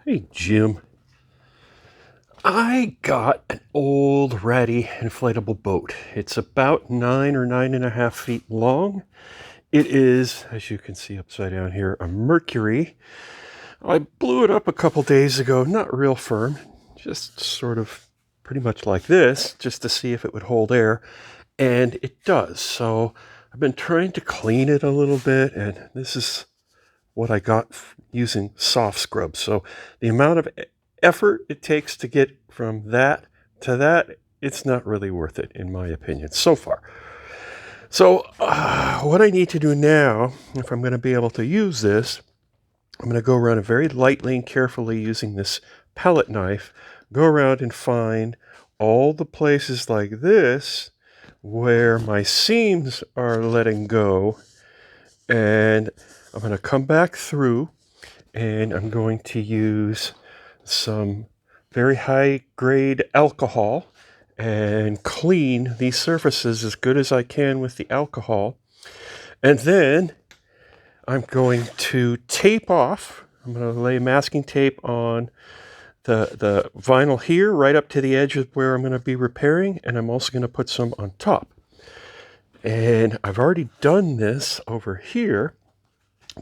Hey, Jim. I got an old ratty inflatable boat. It's about 9 or 9.5 feet long. It is, as you can see upside down here, a Mercury. I blew it up a couple days ago, not real firm, just sort of pretty much like this, just to see if it would hold air. And it does. So I've been trying to clean it a little bit, and this is what I got using soft scrub. So the amount of effort it takes to get from that to that, it's not really worth it, in my opinion, so far. So what I need to do now, if I'm going to be able to use this, I'm going to go around it very lightly and carefully using this palette knife, go around and find all the places like this where my seams are letting go, and I'm going to come back through and I'm going to use some very high grade alcohol and clean these surfaces as good as I can with the alcohol. And then I'm going to tape off. I'm going to lay masking tape on the vinyl here right up to the edge of where I'm going to be repairing, and I'm also going to put some on top. And I've already done this over here.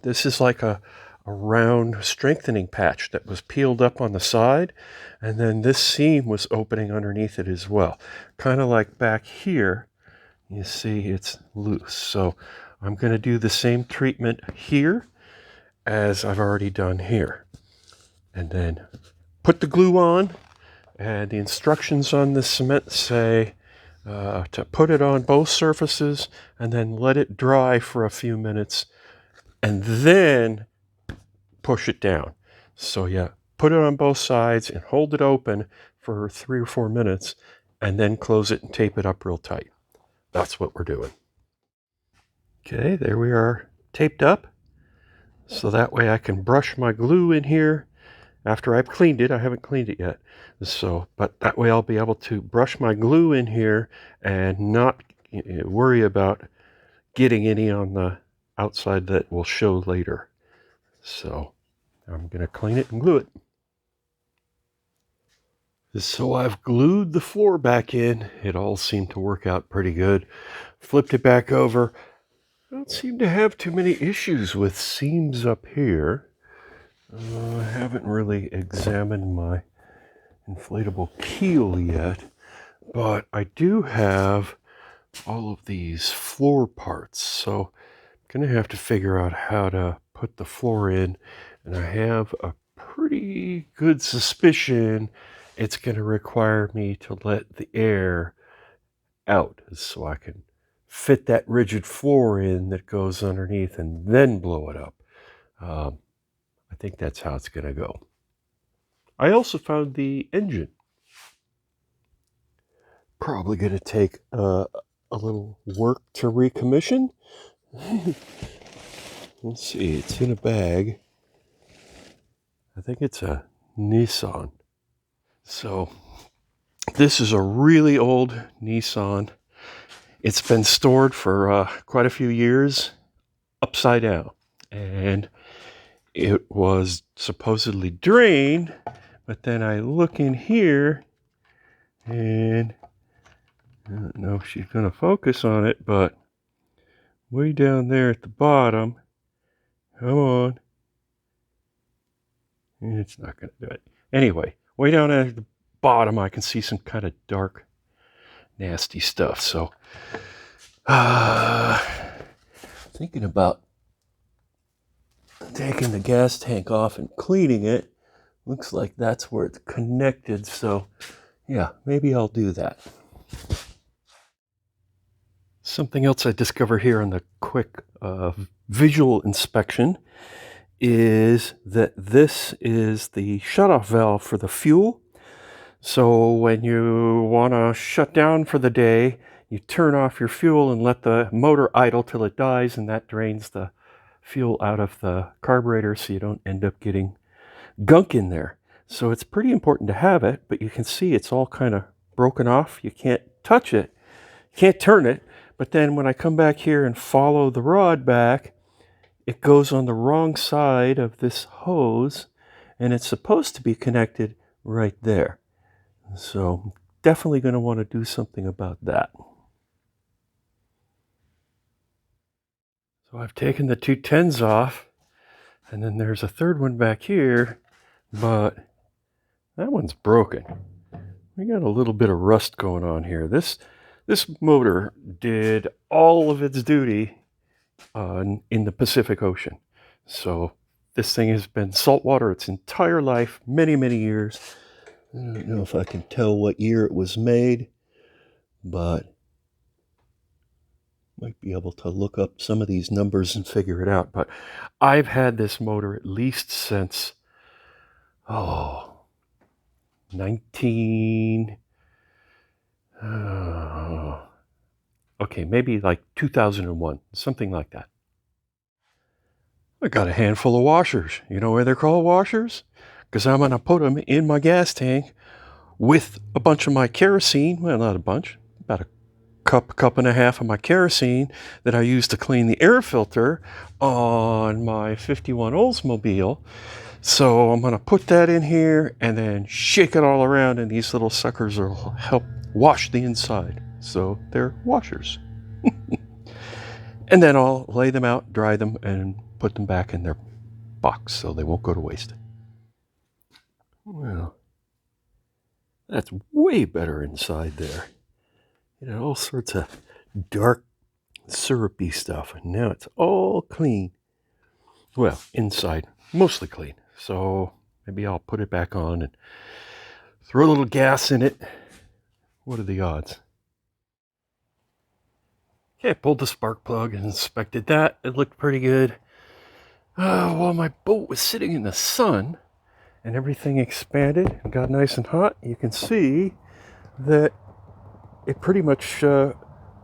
This is like a round strengthening patch that was peeled up on the side, and then this seam was opening underneath it as well. Kind of like back here, you see it's loose. So I'm going to do the same treatment here as I've already done here. And then put the glue on, and the instructions on the cement say to put it on both surfaces and then let it dry for a few minutes and then push it down. So yeah, put it on both sides and hold it open for 3 or 4 minutes and then close it and tape it up real tight. That's what we're doing. Okay, there we are, taped up. So that way I can brush my glue in here after I've cleaned it. I haven't cleaned it yet. But that way I'll be able to brush my glue in here and not worry about getting any on the outside that will show later. So I'm going to clean it and glue it. So I've glued the floor back in. It all seemed to work out pretty good. Flipped it back over. I don't seem to have too many issues with seams up here. I haven't really examined my inflatable keel yet, but I do have all of these floor parts. So I'm going to have to figure out how to put the floor in, and I have a pretty good suspicion it's going to require me to let the air out so I can fit that rigid floor in that goes underneath and then blow it up. I think that's how it's going to go. I also found the engine. Probably going to take a little work to recommission. Let's see, it's in a bag. I think it's a Nissan. So this is a really old Nissan. It's been stored for quite a few years upside down. And it was supposedly drained, but then I look in here and I don't know if she's going to focus on it, but way down there at the bottom, come on. It's not going to do it. Anyway, way down at the bottom, I can see some kind of dark, nasty stuff. So, thinking about taking the gas tank off and cleaning it. Looks like that's where it's connected. So, yeah, maybe I'll do that. Something else I discovered here on the quick visual inspection is that this is the shutoff valve for the fuel. So when you want to shut down for the day, you turn off your fuel and let the motor idle till it dies, and that drains the fuel out of the carburetor so you don't end up getting gunk in there. So it's pretty important to have it, but you can see it's all kind of broken off. You can't touch it, can't turn it, but then when I come back here and follow the rod back, it goes on the wrong side of this hose, and it's supposed to be connected right there. So definitely going to want to do something about that. So I've taken the 210s off, and then there's a third one back here, but that one's broken. We got a little bit of rust going on here. This motor did all of its duty in the Pacific Ocean. So this thing has been saltwater its entire life, many, many years. I don't know if I can tell what year it was made, but might be able to look up some of these numbers and figure it out. But I've had this motor at least since, 19... okay, maybe like 2001, something like that. I got a handful of washers. You know why they're called washers? Because I'm going to put them in my gas tank with a bunch of my kerosene. Well, not a bunch, about a cup and a half of my kerosene that I use to clean the air filter on my 51 Oldsmobile. So I'm going to put that in here and then shake it all around, and these little suckers will help wash the inside. So they're washers. And then I'll lay them out, dry them, and put them back in their box so they won't go to waste. Well, that's way better inside there. You know, all sorts of dark, syrupy stuff, and now it's all clean. Well, inside, mostly clean. So maybe I'll put it back on and throw a little gas in it. What are the odds? Okay, I pulled the spark plug and inspected that. It looked pretty good. While my boat was sitting in the sun and everything expanded and got nice and hot, you can see that it pretty much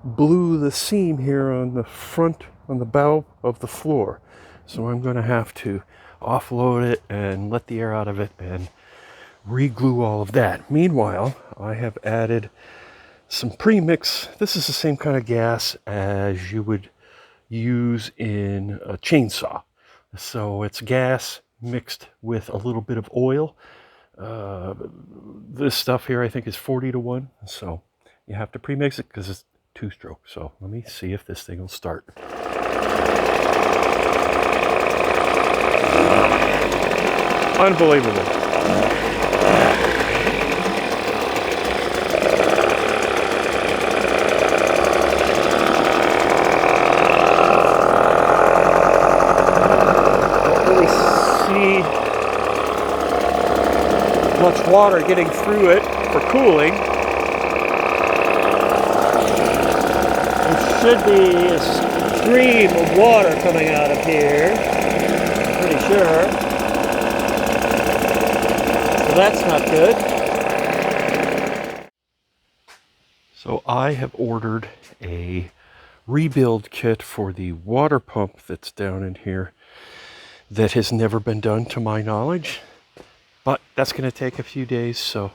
blew the seam here on the front, on the bow of the floor. So I'm going to have to offload it and let the air out of it and re-glue all of that. Meanwhile, I have added some premix. This is the same kind of gas as you would use in a chainsaw. So it's gas mixed with a little bit of oil. This stuff here I think is 40-1. So you have to premix it because it's 2-stroke. So let me see if this thing will start. Unbelievable. Much water getting through it for cooling. There should be a stream of water coming out of here, pretty sure. So that's not good. So I have ordered a rebuild kit for the water pump that's down in here that has never been done to my knowledge. But that's going to take a few days, so in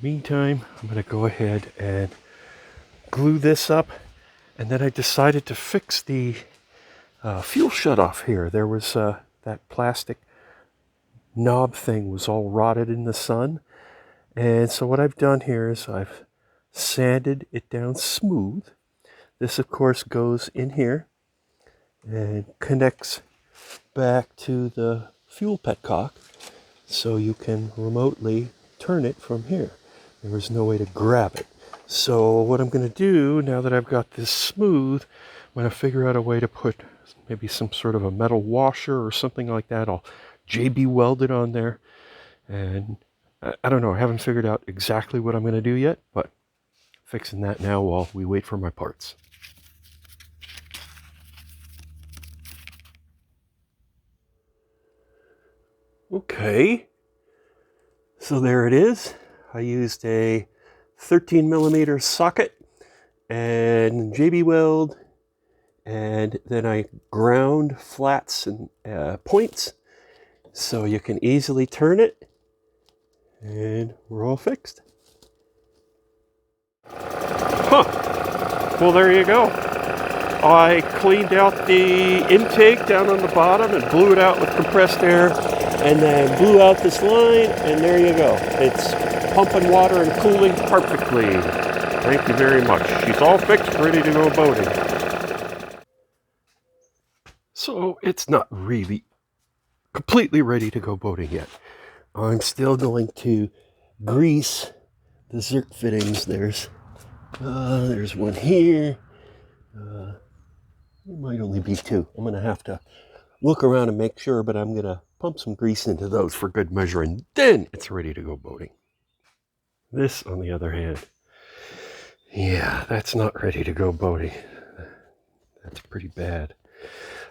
the meantime, I'm going to go ahead and glue this up. And then I decided to fix the fuel shutoff here. There was that plastic knob thing was all rotted in the sun. And so what I've done here is I've sanded it down smooth. This, of course, goes in here and connects back to the fuel petcock. So you can remotely turn it from here. There is no way to grab it. So what I'm going to do, now that I've got this smooth, I'm going to figure out a way to put maybe some sort of a metal washer or something like that. I'll JB weld it on there. And I don't know, I haven't figured out exactly what I'm going to do yet, but fixing that now while we wait for my parts. Okay, so there it is. I used a 13mm socket and JB weld, and then I ground flats and points so you can easily turn it, and we're all fixed. Huh, well there you go. I cleaned out the intake down on the bottom and blew it out with compressed air, and then blew out this line, and there you go. It's pumping water and cooling perfectly. Thank you very much. She's all fixed, ready to go boating. So it's not really completely ready to go boating yet. I'm still going to grease the Zerk fittings. There's one here. There might only be two. I'm going to have to look around and make sure, but I'm going to pump some grease into those for good measure, and then it's ready to go boating. This, on the other hand, yeah, that's not ready to go boating. That's pretty bad.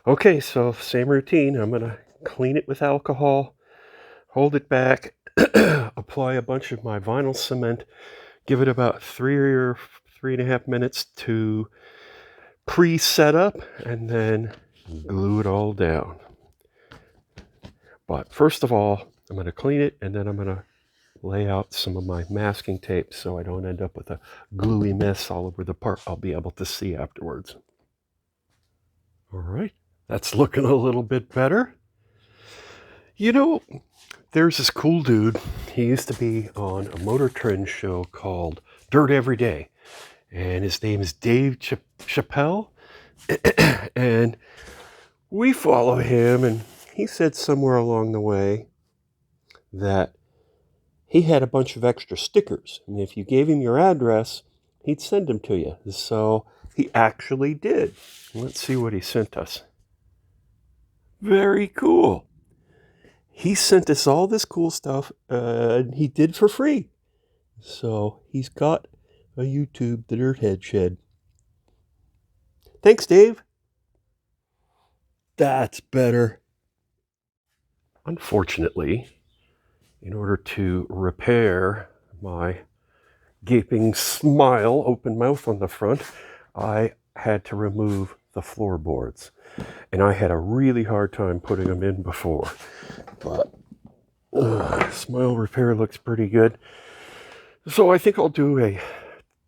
Okay, so same routine. I'm going to clean it with alcohol, hold it back, apply a bunch of my vinyl cement, give it about 3 or 3.5 minutes to pre-set up, and then glue it all down. But first of all, I'm going to clean it, and then I'm going to lay out some of my masking tape so I don't end up with a gluey mess all over the part I'll be able to see afterwards. All right, that's looking a little bit better. You know, there's this cool dude. He used to be on a Motor Trend show called Dirt Every Day, and his name is Dave Chappelle. And we follow him, and he said somewhere along the way that he had a bunch of extra stickers, and if you gave him your address, he'd send them to you. So he actually did. Let's see what he sent us. Very cool. He sent us all this cool stuff, and he did for free. So he's got a YouTube, The Dirthead Shed. Thanks, Dave. That's better. Unfortunately, in order to repair my gaping smile, open mouth on the front, I had to remove the floorboards. And I had a really hard time putting them in before. But smile repair looks pretty good. So I think I'll do a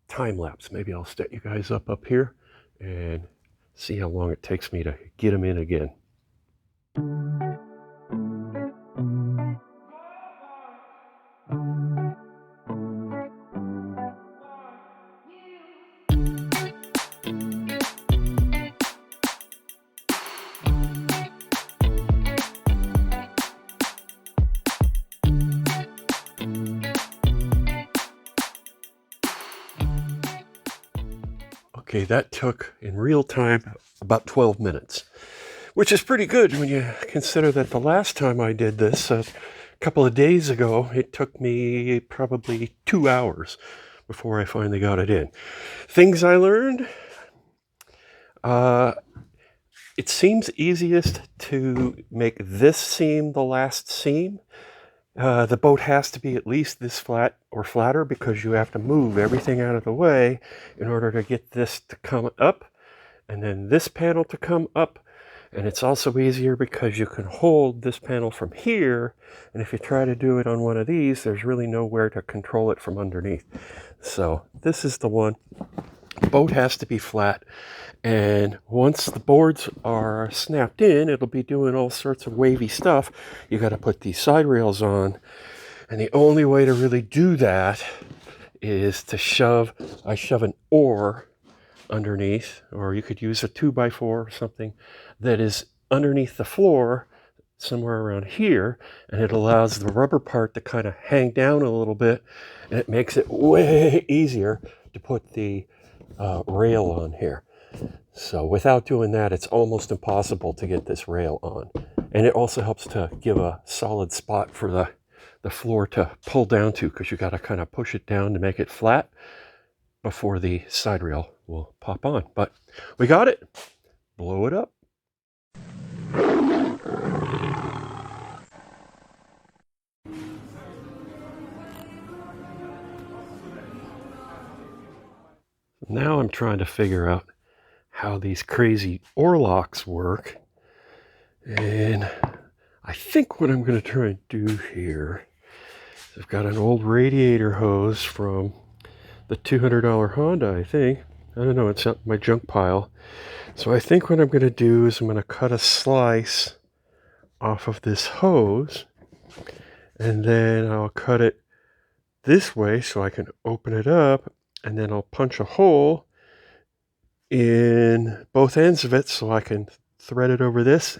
time lapse. Maybe I'll set you guys up here and see how long it takes me to get them in again. Okay, that took in real time about 12 minutes, which is pretty good when you consider that the last time I did this, a couple of days ago, it took me probably 2 hours before I finally got it in. Things I learned, it seems easiest to make this seam the last seam. The boat has to be at least this flat or flatter because you have to move everything out of the way in order to get this to come up and then this panel to come up. And it's also easier because you can hold this panel from here, and if you try to do it on one of these, there's really nowhere to control it from underneath. So this is the one. The boat has to be flat, and once the boards are snapped in, it'll be doing all sorts of wavy stuff. You got to put these side rails on, and the only way to really do that is to shove an oar underneath, or you could use a 2x4 or something that is underneath the floor somewhere around here, and it allows the rubber part to kind of hang down a little bit, and it makes it way easier to put the rail on here. So without doing that, it's almost impossible to get this rail on. And it also helps to give a solid spot for the floor to pull down to, because you got to kind of push it down to make it flat before the side rail will pop on. But we got it. Blow it up. Now I'm trying to figure out how these crazy oar locks work. And I think what I'm going to try and do here is I've got an old radiator hose from the $200 Honda, I think. I don't know, it's not my junk pile. So I think what I'm going to do is I'm going to cut a slice off of this hose, and then I'll cut it this way so I can open it up, and then I'll punch a hole in both ends of it so I can thread it over this,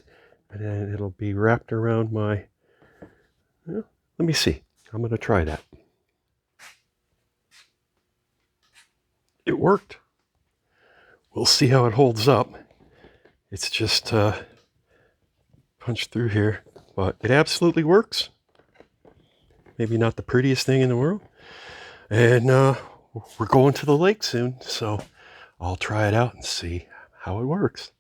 and then it'll be wrapped around my, well, let me see. I'm going to try that. It worked. We'll see how it holds up. It's just punched through here, but it absolutely works. Maybe not the prettiest thing in the world. And we're going to the lake soon, so I'll try it out and see how it works.